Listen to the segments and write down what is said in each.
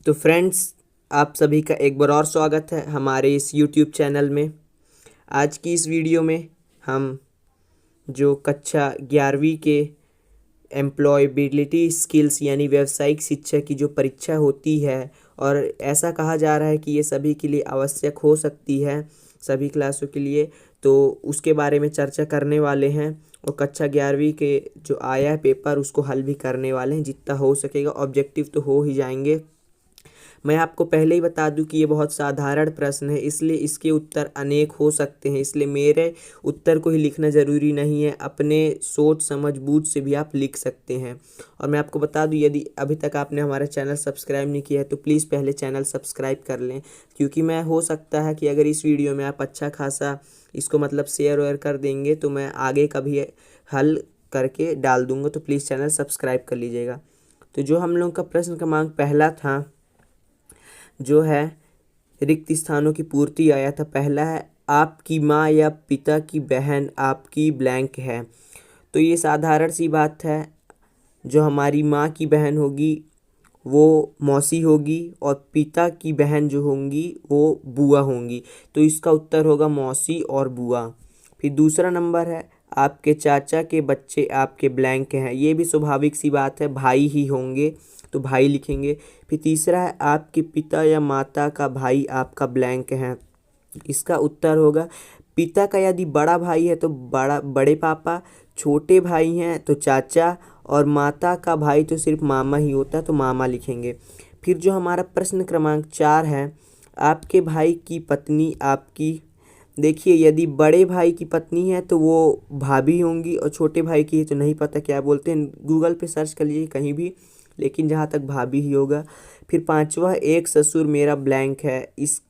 तो फ्रेंड्स, आप सभी का एक बार और स्वागत है हमारे इस यूट्यूब चैनल में। आज की इस वीडियो में हम जो कक्षा 11वीं के एम्प्लॉयबिलिटी स्किल्स यानी व्यावसायिक शिक्षा की जो परीक्षा होती है, और ऐसा कहा जा रहा है कि ये सभी के लिए आवश्यक हो सकती है, सभी क्लासों के लिए, तो उसके बारे में चर्चा करने वाले हैं। और कक्षा 11वीं के जो आया है पेपर उसको हल भी करने वाले हैं, जितना हो सकेगा। ऑब्जेक्टिव तो हो ही जाएंगे। मैं आपको पहले ही बता दूं कि ये बहुत साधारण प्रश्न है, इसलिए इसके उत्तर अनेक हो सकते हैं, इसलिए मेरे उत्तर को ही लिखना ज़रूरी नहीं है, अपने सोच समझ बूझ से भी आप लिख सकते हैं। और मैं आपको बता दूं, यदि अभी तक आपने हमारा चैनल सब्सक्राइब नहीं किया है तो प्लीज़ पहले चैनल सब्सक्राइब कर लें, क्योंकि मैं हो सकता है कि अगर इस वीडियो में आप अच्छा खासा इसको मतलब शेयर वेयर कर देंगे तो मैं आगे कभी हल करके डाल दूंगा, तो प्लीज़ चैनल सब्सक्राइब कर लीजिएगा। तो जो हम लोग का प्रश्न क्रमांक पहला था, जो है रिक्त स्थानों की पूर्ति, आया था। पहला है, आपकी माँ या पिता की बहन आपकी ब्लैंक है। तो ये साधारण सी बात है, जो हमारी माँ की बहन होगी वो मौसी होगी, और पिता की बहन जो होंगी वो बुआ होंगी। तो इसका उत्तर होगा मौसी और बुआ। फिर दूसरा नंबर है, आपके चाचा के बच्चे आपके ब्लैंक हैं। ये भी स्वाभाविक सी बात है, भाई ही होंगे तो भाई लिखेंगे। फिर तीसरा है, आपके पिता या माता का भाई आपका ब्लैंक है। इसका उत्तर होगा, पिता का यदि बड़ा भाई है तो बड़े पापा, छोटे भाई हैं तो चाचा, और माता का भाई तो सिर्फ मामा ही होता है तो मामा लिखेंगे। फिर जो हमारा प्रश्न क्रमांक 4 है, आपके भाई की पत्नी आपकी। देखिए, यदि बड़े भाई की पत्नी है तो वो भाभी होंगी, और छोटे भाई की है तो नहीं पता क्या बोलते हैं, गूगल पे सर्च कर लीजिए कहीं भी, लेकिन जहाँ तक भाभी ही होगा। फिर पांचवा, एक ससुर मेरा ब्लैंक है।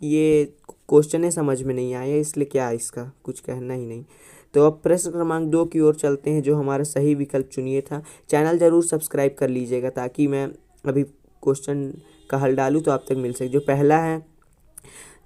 ये क्वेश्चन है, समझ में नहीं आया, इसलिए क्या इसका कुछ कहना ही नहीं। तो अब प्रश्न क्रमांक 2 की ओर चलते हैं, जो हमारा सही विकल्प चुनिए था। चैनल ज़रूर सब्सक्राइब कर लीजिएगा ताकि मैं अभी क्वेश्चन का हल डालूँ तो आप तक मिल सके। जो पहला है,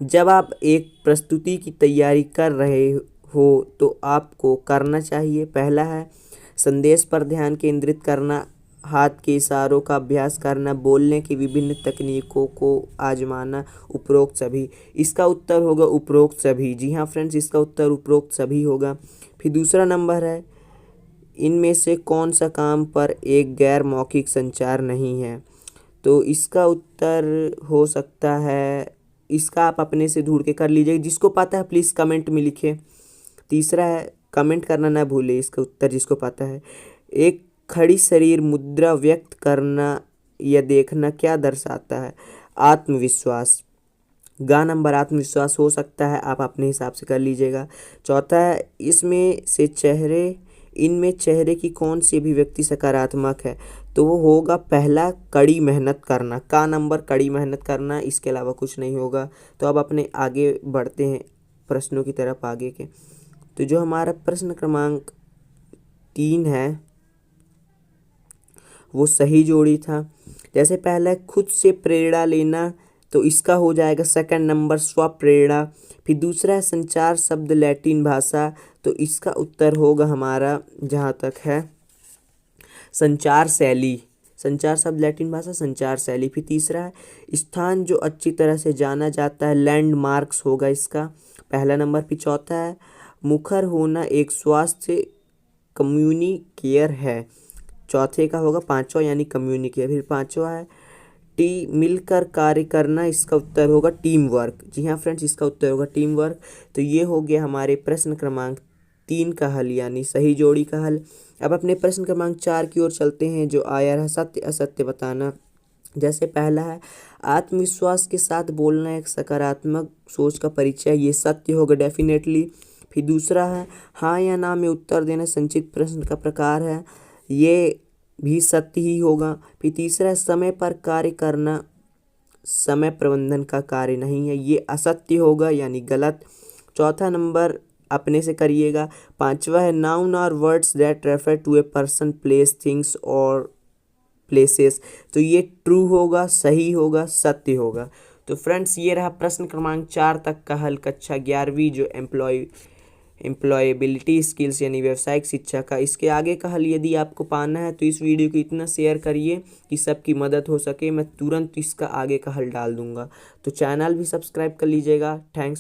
जब आप एक प्रस्तुति की तैयारी कर रहे हो तो आपको करना चाहिए। पहला है, संदेश पर ध्यान केंद्रित करना, हाथ के इशारों का अभ्यास करना, बोलने की विभिन्न तकनीकों को आजमाना, उपरोक्त सभी। इसका उत्तर होगा उपरोक्त सभी। जी हाँ फ्रेंड्स, इसका उत्तर उपरोक्त सभी होगा। फिर दूसरा नंबर है, इनमें से कौन सा काम पर एक गैर मौखिक संचार नहीं है। तो इसका उत्तर हो सकता है, इसका आप अपने से ढूंढ के कर लीजिए, जिसको पता है प्लीज़ कमेंट में लिखे। तीसरा है, कमेंट करना ना भूले, इसका उत्तर जिसको पता है। एक खड़ी शरीर मुद्रा व्यक्त करना या देखना क्या दर्शाता है? आत्मविश्वास। गा नंबर आत्मविश्वास हो सकता है, आप अपने हिसाब से कर लीजिएगा। चौथा है, इनमें चेहरे की कौन सी अभिव्यक्ति सकारात्मक है? तो वो होगा पहला, कड़ी मेहनत करना। का नंबर कड़ी मेहनत करना, इसके अलावा कुछ नहीं होगा। तो अब अपने आगे बढ़ते हैं प्रश्नों की तरफ आगे के। तो जो हमारा प्रश्न क्रमांक 3 है वो सही जोड़ी था। जैसे पहला है, खुद से प्रेरणा लेना, तो इसका हो जाएगा सेकंड नंबर स्वप्रेरणा। फिर दूसरा है, संचार शब्द लैटिन भाषा, तो इसका उत्तर होगा हमारा जहाँ तक है संचार शैली। संचार शब्द लैटिन भाषा, संचार शैली। फिर तीसरा है, स्थान जो अच्छी तरह से जाना जाता है, लैंडमार्क्स होगा इसका पहला नंबर। फिर चौथा है, मुखर होना एक स्वास्थ्य कम्युनिकेयर है, चौथे का होगा पांचवा यानी कम्युनिकेयर। फिर पांचवा है, मिलकर कार्य करना, इसका उत्तर होगा टीम वर्क। जी हाँ फ्रेंड्स, इसका उत्तर होगा टीम वर्क। तो ये हो गया हमारे प्रश्न क्रमांक 3 का हल यानी सही जोड़ी का हल। अब अपने प्रश्न क्रमांक 4 की ओर चलते हैं, जो आया है सत्य असत्य बताना। जैसे पहला है, आत्मविश्वास के साथ बोलना एक सकारात्मक सोच का परिचय, ये सत्य होगा डेफिनेटली। फिर दूसरा है, हाँ या ना में उत्तर देना संचित प्रश्न का प्रकार है, ये भी सत्य ही होगा। फिर तीसरा है, समय पर कार्य करना समय प्रबंधन का कार्य नहीं है, ये असत्य होगा यानी गलत। चौथा नंबर अपने से करिएगा। पांचवा है, नाउन और words that refer to a person place things और प्लेसेस, तो ये ट्रू होगा, सही होगा, सत्य होगा। तो फ्रेंड्स, ये रहा प्रश्न क्रमांक 4 तक का हल कक्षा 11वीं जो एम्प्लॉयबिलिटी स्किल्स यानी व्यावसायिक शिक्षा का। इसके आगे का हल यदि आपको पाना है तो इस वीडियो को इतना शेयर करिए कि सबकी मदद हो सके। मैं तुरंत इसका आगे का हल डाल दूंगा। तो चैनल भी सब्सक्राइब कर लीजिएगा। थैंक्स।